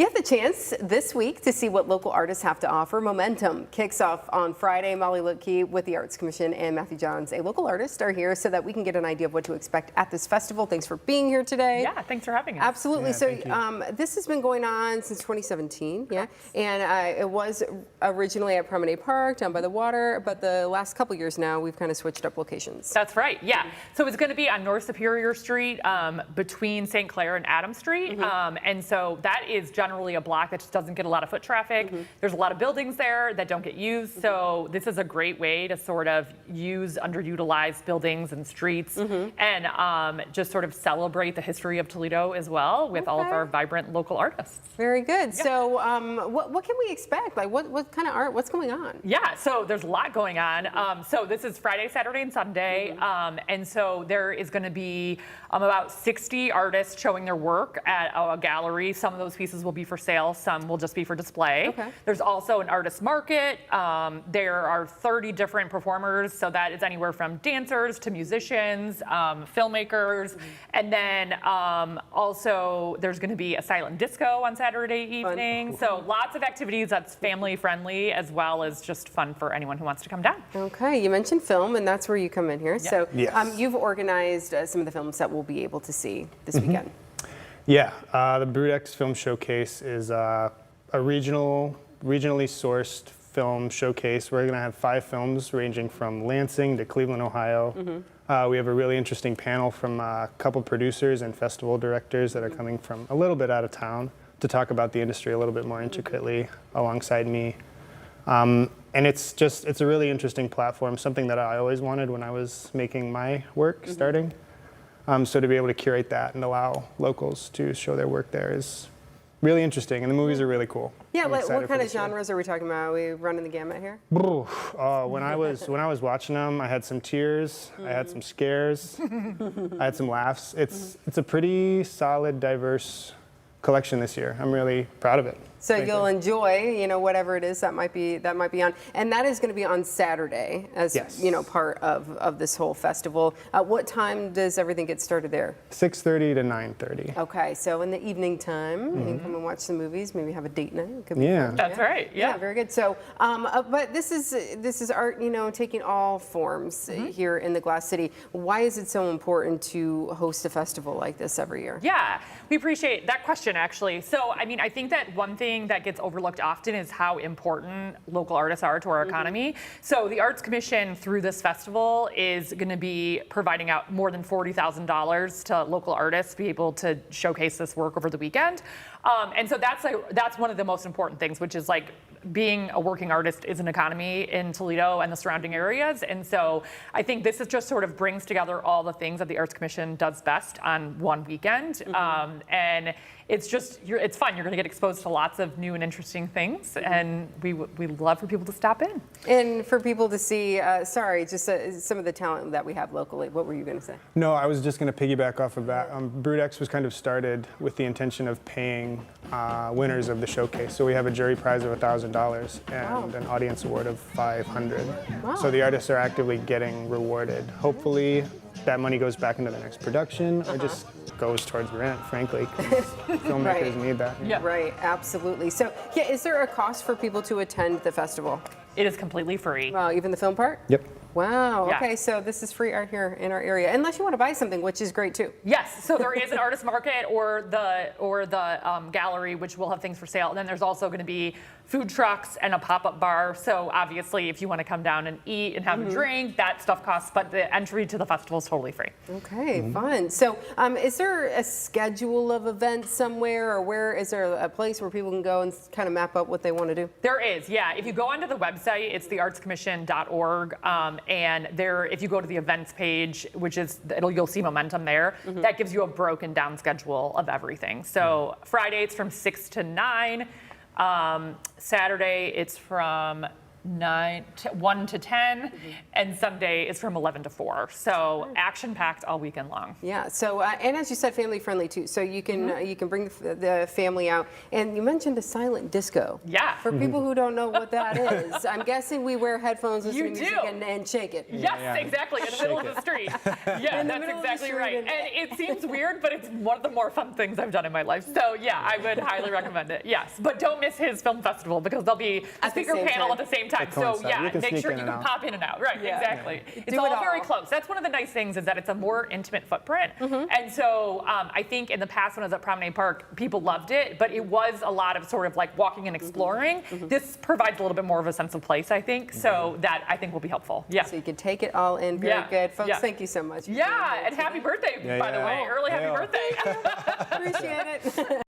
You have the chance this week to see what local artists have to offer. Momentum kicks off on Friday. Molly Lutke with the Arts Commission and Matthew Johns, a local artist, are here so that we can get an idea of what to expect at this festival. Thanks for being here today. Yeah, thanks for having us. Absolutely. Yeah, so this has been going on since 2017, yeah? And it was originally at Promenade Park down by the water, but the last couple years now we've kind of switched up locations. That's right, yeah. So it's going to be on North Superior Street between St. Clair and Adams Street. And so that is generally a block that just doesn't get a lot of foot traffic. There's a lot of buildings there that don't get used. So this is a great way to sort of use underutilized buildings and streets and just sort of celebrate the history of Toledo as well with all of our vibrant local artists. Very good. Yeah. So what can we expect? Like what kind of art, what's going on? Yeah, so there's a lot going on. So this is Friday, Saturday, and Sunday. And so there is going to be about 60 artists showing their work at a gallery. Some of those pieces will be for sale, some will just be for display. Okay. There's also an artist market. There are 30 different performers, so that is anywhere from dancers to musicians, filmmakers, and then also there's going to be a silent disco on Saturday evening. So lots of activities that's family friendly as well as just fun for anyone who wants to come down. Okay, you mentioned film, and that's where you come in here. Yeah. So Yes. you've organized some of the films that we'll be able to see this weekend. Yeah, the Brudex Film Showcase is a regionally sourced film showcase. We're going to have 5 films ranging from Lansing to Cleveland, Ohio. We have a really interesting panel from a couple producers and festival directors that are coming from a little bit out of town to talk about the industry a little bit more intricately alongside me. And it's a really interesting platform, something that I always wanted when I was making my work starting. So to be able to curate that and allow locals to show their work there is really interesting, and the movies are really cool. Yeah, I'm like excited what for kind of this year. genres are we talking about? Are we running the gamut here? When I was watching them, I had some tears, I had some scares, I had some laughs. It's a pretty solid, diverse collection this year. I'm really proud of it. So you'll enjoy, whatever it is that might be on, and that is going to be on Saturday as part of this whole festival. What time does everything get started there? 6:30 to 9:30. Okay, so in the evening time, you can come and watch some movies, maybe have a date night. It could be fun. That's right. Yeah, very good. So, but this is art, taking all forms here in the Glass City. Why is it so important to host a festival like this every year? Yeah, we appreciate that question, actually. So, I mean, I think that one thing that gets overlooked often is how important local artists are to our economy. So the Arts Commission through this festival is going to be providing out more than $40,000 to local artists to be able to showcase this work over the weekend. And so that's one of the most important things, which is like being a working artist is an economy in Toledo and the surrounding areas. And so I think this is just sort of brings together all the things that the Arts Commission does best on one weekend. And it's it's fun. You're going to get exposed to lots of new and interesting things, and we love for people to stop in. And for people to see, some of the talent that we have locally. What were you going to say? No, I was just going to piggyback off of that. Brudex was kind of started with the intention of paying winners of the showcase. So we have a jury prize of $1,000 and an audience award of $500. Wow. So the artists are actively getting rewarded. Hopefully that money goes back into the next production or just goes towards rent, frankly, 'cause filmmakers need that. Yeah. Right, absolutely. So, is there a cost for people to attend the festival? It is completely free. Wow, even the film part? Yep. Wow, Yeah. okay, so this is free art here in our area, unless you want to buy something, which is great too. Yes, so there is an artist market or the gallery, which will have things for sale. And then there's also going to be food trucks and a pop-up bar. So obviously, if you want to come down and eat and have a drink, that stuff costs. But the entry to the festival is totally free. Okay, fun. So is there a schedule of events somewhere, or is there a place where people can go and kind of map out what they want to do? There is, yeah. If you go onto the website, it's theartscommission.org. And there, if you go to the events page, which is, you'll see Momentum there, that gives you a broken down schedule of everything. So Friday, it's from 6 to 9. Saturday, it's from 1 to 10, and Sunday is from 11 to 4. So action-packed all weekend long. Yeah. So and as you said, family friendly too. So you can bring the family out. And you mentioned the silent disco. Yeah. For people who don't know what that is, I'm guessing we wear headphones, listen to music, and shake it. Yes, Yeah. exactly, in the middle of the street. Yeah, In the that's middle of the exactly street right. and- And it seems weird, but it's one of the more fun things I've done in my life. So yeah, I would highly recommend it. Yes, but don't miss his film festival because there'll be a At the speaker same panel time. at the same time. To So coincide. yeah, You can make sneak sure in you and can out. pop in and out. Right, Yeah. exactly. It's Do it all very all. close. That's one of the nice things is that it's a more intimate footprint. And so I think in the past when I was at Promenade Park, people loved it, but it was a lot of sort of like walking and exploring. This provides a little bit more of a sense of place, I think. So that I think will be helpful. Yeah. So you can take it all in. Very Yeah. good. Folks, Yeah. thank you so much. for being Yeah, here and happy today. birthday, Yeah, by the yeah. way. Early happy Yeah. birthday. Appreciate it.